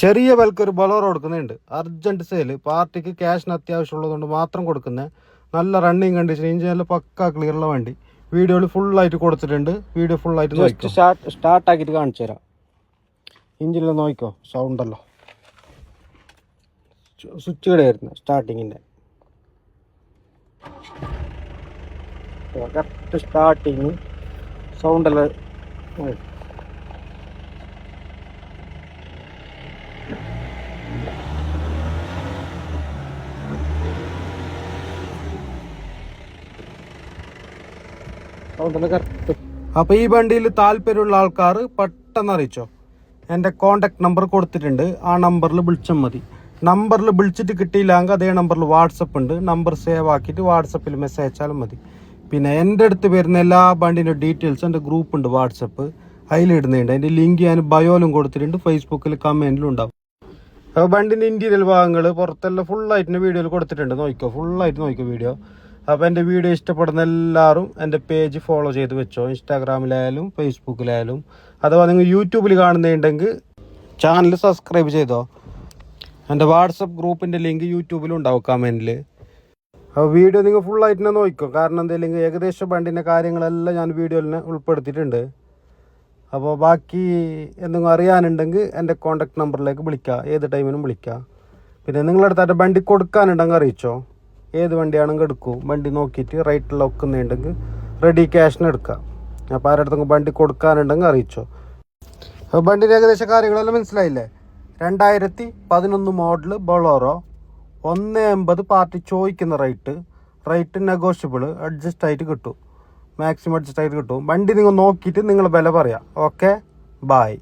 ചെറിയ വിലക്ക് ഒരു ബൊലോറോ കൊടുക്കുന്നുണ്ട്. അർജന്റ് സെയിൽ, പാർട്ടിക്ക് ക്യാഷിന് അത്യാവശ്യമുള്ളതുകൊണ്ട് മാത്രം കൊടുക്കുന്നത്. നല്ല റണ്ണിങ് കണ്ടീഷൻ, ഇഞ്ചിനെല്ലാം പക്ക ക്ലിയറുള്ള വണ്ടി. വീഡിയോയിൽ ഫുള്ളായിട്ട് കൊടുത്തിട്ടുണ്ട്. വീഡിയോ ഫുള്ളായിട്ട് സ്റ്റാർട്ടാക്കിയിട്ട് കാണിച്ചു തരാം. ഇഞ്ചിനെല്ലാം നോക്കിക്കോ, സൗണ്ടല്ലോ. സ്വിച്ച് കടയായിരുന്നു സ്റ്റാർട്ടിങ്ങിൻ്റെ. കറക്റ്റ് സ്റ്റാർട്ടിങ് സൗണ്ടെല്ലാം അപ്പോൾ ഈ വണ്ടിയിൽ താല്പര്യമുള്ള ആൾക്കാർ പെട്ടെന്ന് അറിയിച്ചോ. എൻ്റെ കോണ്ടാക്ട് നമ്പർ കൊടുത്തിട്ടുണ്ട്. ആ നമ്പറിൽ വിളിച്ചാൽ മതി. നമ്പറിൽ വിളിച്ചിട്ട് കിട്ടിയില്ലെങ്കിൽ അതേ നമ്പറിൽ വാട്സപ്പ് ഉണ്ട്. നമ്പർ സേവ് ആക്കിയിട്ട് വാട്സപ്പിൽ മെസ്സേജ് അയച്ചാലും മതി. പിന്നെ എൻ്റെ അടുത്ത് വരുന്ന എല്ലാ വണ്ടിൻ്റെ ഡീറ്റെയിൽസ് എൻ്റെ ഗ്രൂപ്പ് ഉണ്ട് വാട്സപ്പ്, അതിലിടുന്നുണ്ട്. അതിൻ്റെ ലിങ്ക് ഞാൻ ബയോയിലും കൊടുത്തിട്ടുണ്ട്, ഫേസ്ബുക്കിൽ കമൻറ്റിലും ഉണ്ടാവും. അപ്പോൾ വണ്ടിൻ്റെ ഇൻറ്റീരിയൽ ഭാഗങ്ങൾ പുറത്തെല്ലാം ഫുള്ളായിട്ട് വീഡിയോയിൽ കൊടുത്തിട്ടുണ്ട്. നോക്കിക്കോ, ഫുള്ളായിട്ട് നോക്കിക്കോ വീഡിയോ. അപ്പോൾ എൻ്റെ വീഡിയോ ഇഷ്ടപ്പെടുന്ന എല്ലാവരും എൻ്റെ പേജ് ഫോളോ ചെയ്ത് വെച്ചോ. ഇൻസ്റ്റാഗ്രാമിലായാലും ഫേസ്ബുക്കിലായാലും. അഥവാ നിങ്ങൾ യൂട്യൂബിൽ കാണുന്നുണ്ടെങ്കിൽ ചാനൽ സബ്സ്ക്രൈബ് ചെയ്തോ. എൻ്റെ വാട്സപ്പ് ഗ്രൂപ്പിൻ്റെ ലിങ്ക് യൂട്യൂബിലും ഉണ്ടാവും കമൻറ്റിൽ. അപ്പോൾ വീഡിയോ നിങ്ങൾ ഫുള്ളായിട്ട് തന്നെ നോക്കിക്കോ. കാരണം എന്തെങ്കിലും ഏകദേശം വണ്ടിൻ്റെ കാര്യങ്ങളെല്ലാം ഞാൻ വീഡിയോയിൽ ഉൾപ്പെടുത്തിയിട്ടുണ്ട്. അപ്പോൾ ബാക്കി എന്തെങ്കിലും അറിയാനുണ്ടെങ്കിൽ എൻ്റെ കോൺടാക്ട് നമ്പറിലേക്ക് വിളിക്കുക, ഏത് ടൈമിനും വിളിക്കുക. പിന്നെ നിങ്ങളടുത്തായിട്ട് വണ്ടി കൊടുക്കാനുണ്ടെങ്കിൽ അറിയിച്ചോ. ഏത് വണ്ടിയാണെങ്കിൽ എടുക്കും. വണ്ടി നോക്കിയിട്ട് റേറ്റിൽ വെക്കുന്നുണ്ടെങ്കിൽ റെഡി ക്യാഷിന് എടുക്കാം. അപ്പോൾ ആരുടെ വണ്ടി കൊടുക്കാനുണ്ടെങ്കിൽ അറിയിച്ചോ. അപ്പോൾ വണ്ടിൻ്റെ ഏകദേശം കാര്യങ്ങളെല്ലാം മനസ്സിലായില്ലേ. 2011 മോഡൽ ബൊളോറോ, 1.80 പാർട്ടി ചോദിക്കുന്ന റേറ്റ് നെഗോഷ്യബിൾ, അഡ്ജസ്റ്റ് ആയിട്ട് കിട്ടും. മാക്സിമം അഡ്ജസ്റ്റ് ആയിട്ട് കിട്ടും. വണ്ടി നിങ്ങൾ നോക്കിയിട്ട് നിങ്ങൾ വില പറയാം. Okay, bye.